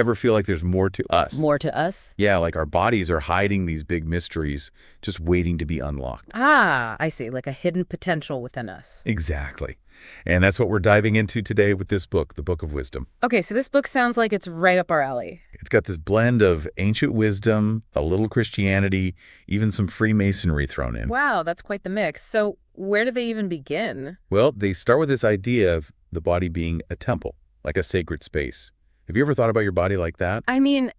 Ever feel like there's more to us? More to us? Yeah, like our bodies are hiding these big mysteries, just waiting to be unlocked. Ah, I see, like a hidden potential within us. Exactly. And that's what we're diving into today with this book, the Book of Wisdom. Okay, so this book sounds like it's right up our alley. It's got this blend of ancient wisdom, a little Christianity, even some Freemasonry thrown in. Wow, that's quite the mix. So where do they even begin? Well, they start with this idea of the body being a temple, like a sacred space. Have you ever thought about your body like that? I mean,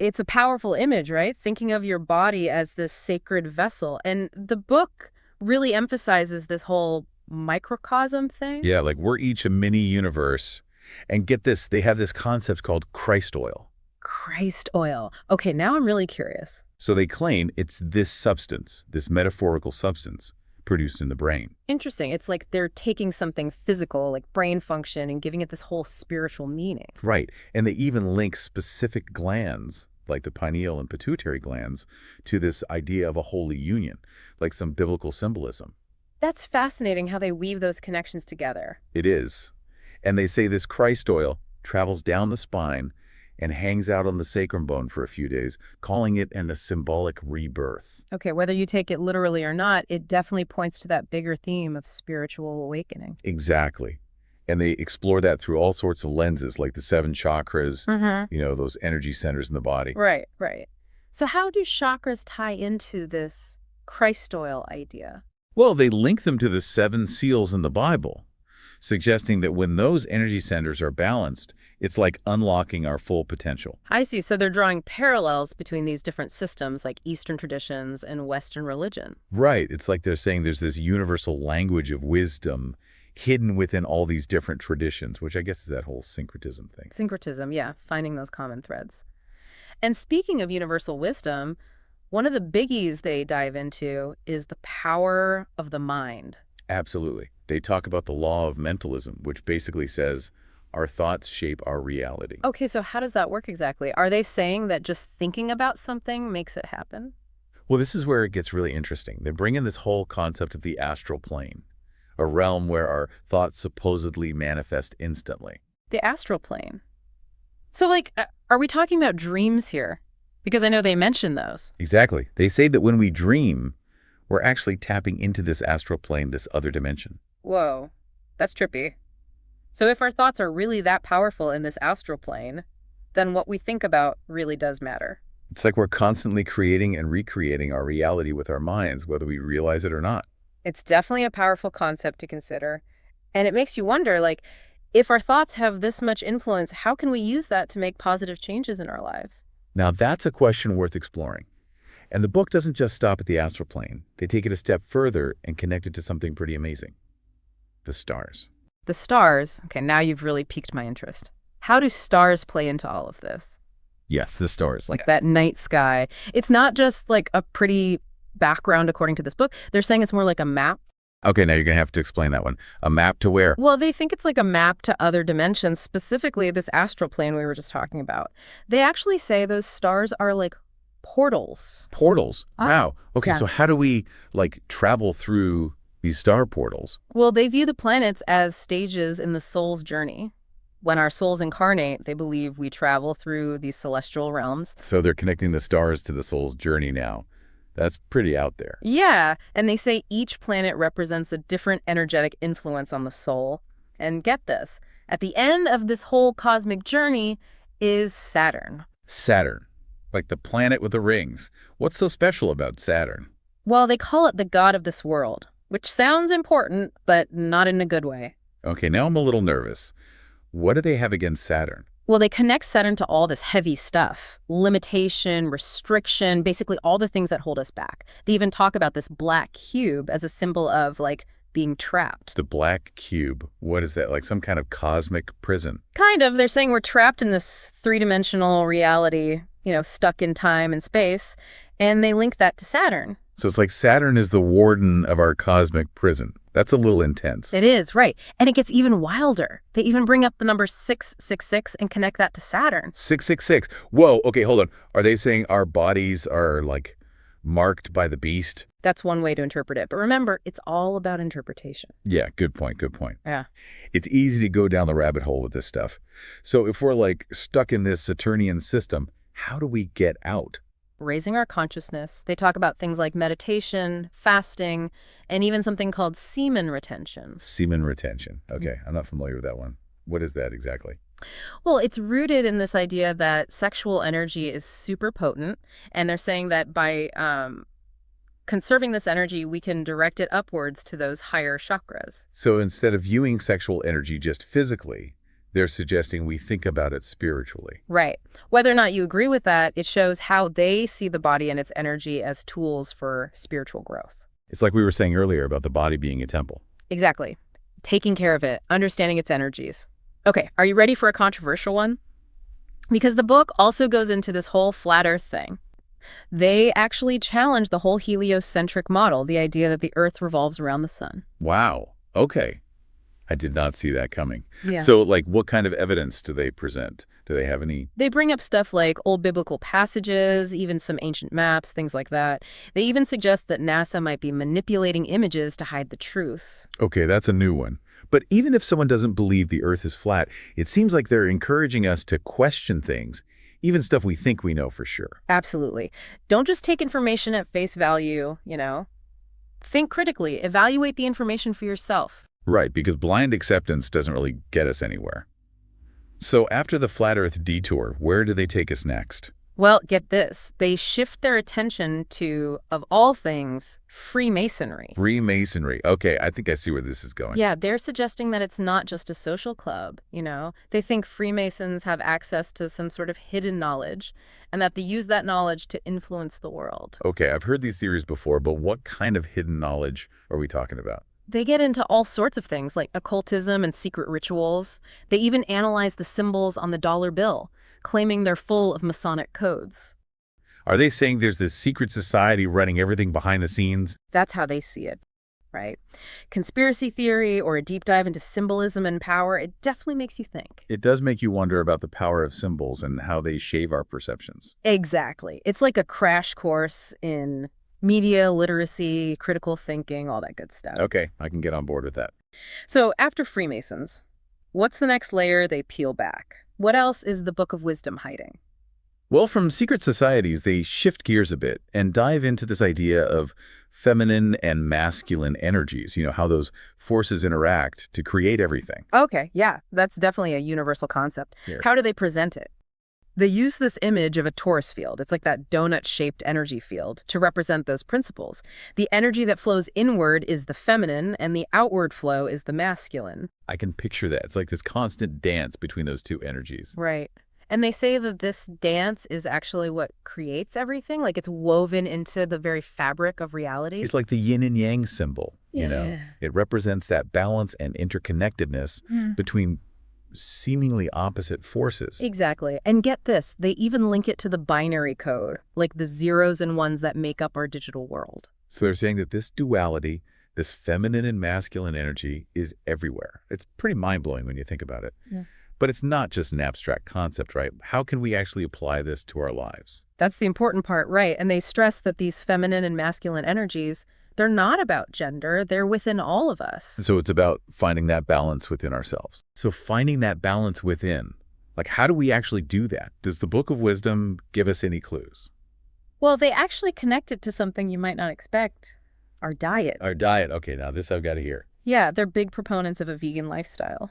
it's a powerful image, right? Thinking of your body as this sacred vessel. And the book really emphasizes this whole microcosm thing. Yeah, like we're each a mini universe. And get this, they have this concept called Christ oil. Christ oil. Okay, now I'm really curious. So they claim it's this substance, this metaphorical substance, produced in the brain. Interesting. It's like they're taking something physical, like brain function, and giving it this whole spiritual meaning. Right. And they even link specific glands, like the pineal and pituitary glands, to this idea of a holy union, like some biblical symbolism. That's fascinating how they weave those connections together. It is. And they say this Christ oil travels down the spine and hangs out on the sacrum bone for a few days, calling it a symbolic rebirth. Okay, whether you take it literally or not, it definitely points to that bigger theme of spiritual awakening. Exactly. And they explore that through all sorts of lenses, like the 7 chakras, those energy centers in the body. Right, right. So how do chakras tie into this Christ oil idea? Well, they link them to the 7 seals in the Bible, suggesting that when those energy centers are balanced, it's like unlocking our full potential. I see. So they're drawing parallels between these different systems like Eastern traditions and Western religion. Right. It's like they're saying there's this universal language of wisdom hidden within all these different traditions, which I guess is that whole syncretism thing. Syncretism, yeah, finding those common threads. And speaking of universal wisdom, one of the biggies they dive into is the power of the mind. Absolutely. They talk about the law of mentalism, which basically says our thoughts shape our reality. Okay, so how does that work exactly? Are they saying that just thinking about something makes it happen? Well, this is where it gets really interesting. They bring in this whole concept of the astral plane, a realm where our thoughts supposedly manifest instantly. The astral plane. So, are we talking about dreams here? Because I know they mention those. Exactly. They say that when we dream, we're actually tapping into this astral plane, this other dimension. Whoa, that's trippy. So if our thoughts are really that powerful in this astral plane, then what we think about really does matter. It's like we're constantly creating and recreating our reality with our minds, whether we realize it or not. It's definitely a powerful concept to consider. And it makes you wonder, if our thoughts have this much influence, how can we use that to make positive changes in our lives? Now, that's a question worth exploring. And the book doesn't just stop at the astral plane. They take it a step further and connect it to something pretty amazing. The stars. The stars. Okay, now you've really piqued my interest. How do stars play into all of this? Yes, the stars. Like that night sky. It's not just like a pretty background according to this book. They're saying it's more like a map. Okay, now you're going to have to explain that one. A map to where? Well, they think it's like a map to other dimensions, specifically this astral plane we were just talking about. They actually say those stars are like portals. Portals? Wow. Okay, yeah. So how do we, travel through these star portals? Well, they view the planets as stages in the soul's journey. When our souls incarnate, they believe we travel through these celestial realms. So they're connecting the stars to the soul's journey now. That's pretty out there. Yeah, and they say each planet represents a different energetic influence on the soul. And get this, at the end of this whole cosmic journey is Saturn. Saturn, like the planet with the rings. What's so special about Saturn? Well, they call it the god of this world, which sounds important, but not in a good way. Okay, now I'm a little nervous. What do they have against Saturn? Well, they connect Saturn to all this heavy stuff. Limitation, restriction, basically all the things that hold us back. They even talk about this black cube as a symbol of, being trapped. The black cube. What is that, like some kind of cosmic prison? Kind of. They're saying we're trapped in this three-dimensional reality, stuck in time and space, and they link that to Saturn. So it's like Saturn is the warden of our cosmic prison. That's a little intense. It is, right. And it gets even wilder. They even bring up the number 666 and connect that to Saturn. 666. Whoa, okay, hold on. Are they saying our bodies are Marked by the beast? That's one way to interpret it. But remember, it's all about interpretation. Yeah, good point, good point. Yeah. It's easy to go down the rabbit hole with this stuff. So if we're like stuck in this Saturnian system, how do we get out? Raising our consciousness. They talk about things like meditation, fasting, and even something called semen retention. Semen retention. Okay, I'm not familiar with that one. What is that exactly? Well, it's rooted in this idea that sexual energy is super potent, and they're saying that by conserving this energy, we can direct it upwards to those higher chakras. So instead of viewing sexual energy just physically, they're suggesting we think about it spiritually. Right. Whether or not you agree with that, it shows how they see the body and its energy as tools for spiritual growth. It's like we were saying earlier about the body being a temple. Exactly. Taking care of it, understanding its energies. Okay, are you ready for a controversial one? Because the book also goes into this whole flat Earth thing. They actually challenge the whole heliocentric model, the idea that the Earth revolves around the sun. Wow. Okay. I did not see that coming. Yeah. So, like, what kind of evidence do they present? Do they have any? They bring up stuff like old biblical passages, even some ancient maps, things like that. They even suggest that NASA might be manipulating images to hide the truth. Okay, that's a new one. But even if someone doesn't believe the Earth is flat, it seems like they're encouraging us to question things, even stuff we think we know for sure. Absolutely. Don't just take information at face value, Think critically. Evaluate the information for yourself. Right, because blind acceptance doesn't really get us anywhere. So after the Flat Earth detour, where do they take us next? Well, get this. They shift their attention to, of all things, Freemasonry. Freemasonry. Okay, I think I see where this is going. Yeah, they're suggesting that it's not just a social club, They think Freemasons have access to some sort of hidden knowledge and that they use that knowledge to influence the world. Okay, I've heard these theories before, but what kind of hidden knowledge are we talking about? They get into all sorts of things like occultism and secret rituals. They even analyze the symbols on the dollar bill, claiming they're full of Masonic codes. Are they saying there's this secret society running everything behind the scenes? That's how they see it, right? Conspiracy theory or a deep dive into symbolism and power, it definitely makes you think. It does make you wonder about the power of symbols and how they shave our perceptions. Exactly. It's like a crash course in media literacy, critical thinking, all that good stuff. Okay, I can get on board with that. So after Freemasons, what's the next layer they peel back? What else is the Book of Wisdom hiding? Well, from secret societies, they shift gears a bit and dive into this idea of feminine and masculine energies, how those forces interact to create everything. Okay, yeah, that's definitely a universal concept. Here. How do they present it? They use this image of a torus field. It's like that donut-shaped energy field to represent those principles. The energy that flows inward is the feminine, and the outward flow is the masculine. I can picture that. It's like this constant dance between those two energies. Right. And they say that this dance is actually what creates everything, like it's woven into the very fabric of reality. It's like the yin and yang symbol, Yeah. It represents that balance and interconnectedness between seemingly opposite forces. Exactly. And get this, they even link it to the binary code, like the zeros and ones that make up our digital world. So they're saying that this duality, this feminine and masculine energy is everywhere. It's pretty mind-blowing when you think about it. Yeah. But it's not just an abstract concept, right? How can we actually apply this to our lives? That's the important part, right? And they stress that these feminine and masculine energies, they're not about gender, they're within all of us. So it's about finding that balance within ourselves. So finding that balance within, like how do we actually do that? Does the Book of Wisdom give us any clues? Well, they actually connect it to something you might not expect, our diet. Our diet. Okay, now this I've got to hear. Yeah, they're big proponents of a vegan lifestyle.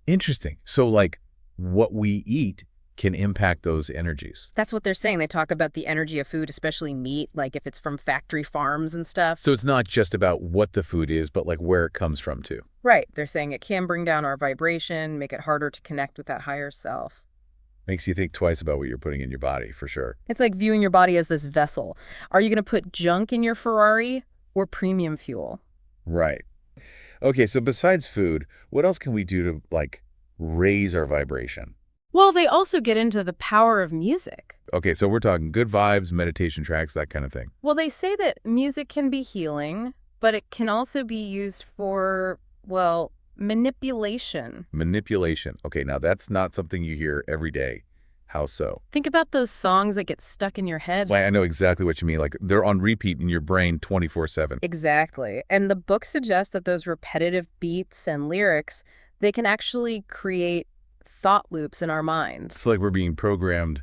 Interesting. So like what we eat can impact those energies. That's what they're saying. They talk about the energy of food, especially meat, like if it's from factory farms and stuff. So it's not just about what the food is, but like where it comes from too. Right. They're saying it can bring down our vibration, make it harder to connect with that higher self. Makes you think twice about what you're putting in your body, for sure. It's like viewing your body as this vessel. Are you going to put junk in your Ferrari or premium fuel? Right. Okay, so besides food, what else can we do to like raise our vibration? Well, they also get into the power of music. Okay, so we're talking good vibes, meditation tracks, that kind of thing. Well, they say that music can be healing, but it can also be used for, manipulation. Manipulation. Okay, now that's not something you hear every day How so? Think about those songs that get stuck in your head. Like, I know exactly what you mean. Like, they're on repeat in your brain 24/7. Exactly. And the book suggests that those repetitive beats and lyrics, they can actually create thought loops in our minds. It's like we're being programmed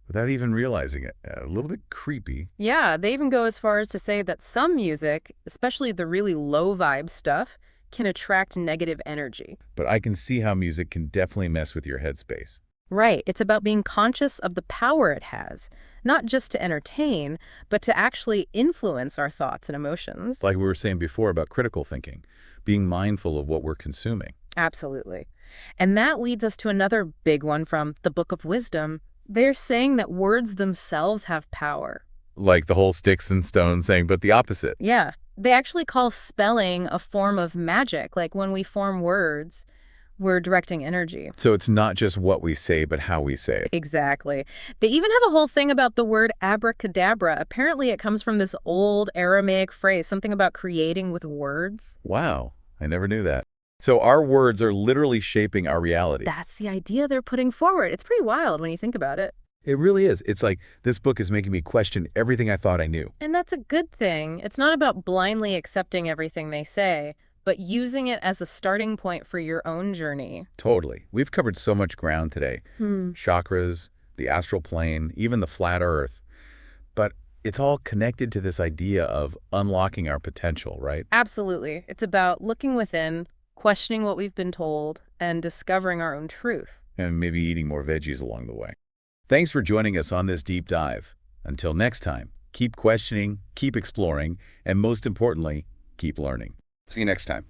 without even realizing it. A little bit creepy. Yeah, they even go as far as to say that some music, especially the really low vibe stuff, can attract negative energy. But I can see how music can definitely mess with your headspace. Right. It's about being conscious of the power it has, not just to entertain, but to actually influence our thoughts and emotions. Like we were saying before about critical thinking, being mindful of what we're consuming. Absolutely. And that leads us to another big one from the Book of Wisdom. They're saying that words themselves have power. Like the whole sticks and stones saying, but the opposite. Yeah. They actually call spelling a form of magic. Like when we form words, we're directing energy. So it's not just what we say, but how we say it. Exactly. They even have a whole thing about the word abracadabra. Apparently it comes from this old Aramaic phrase, something about creating with words. Wow, I never knew that. So our words are literally shaping our reality. That's the idea they're putting forward. It's pretty wild when you think about it. It really is. It's like this book is making me question everything I thought I knew. And that's a good thing. It's not about blindly accepting everything they say, but using it as a starting point for your own journey. Totally. We've covered so much ground today. Chakras, the astral plane, even the flat earth. But it's all connected to this idea of unlocking our potential, right? Absolutely. It's about looking within, questioning what we've been told, and discovering our own truth. And maybe eating more veggies along the way. Thanks for joining us on this deep dive. Until next time, keep questioning, keep exploring, and most importantly, keep learning. See you next time.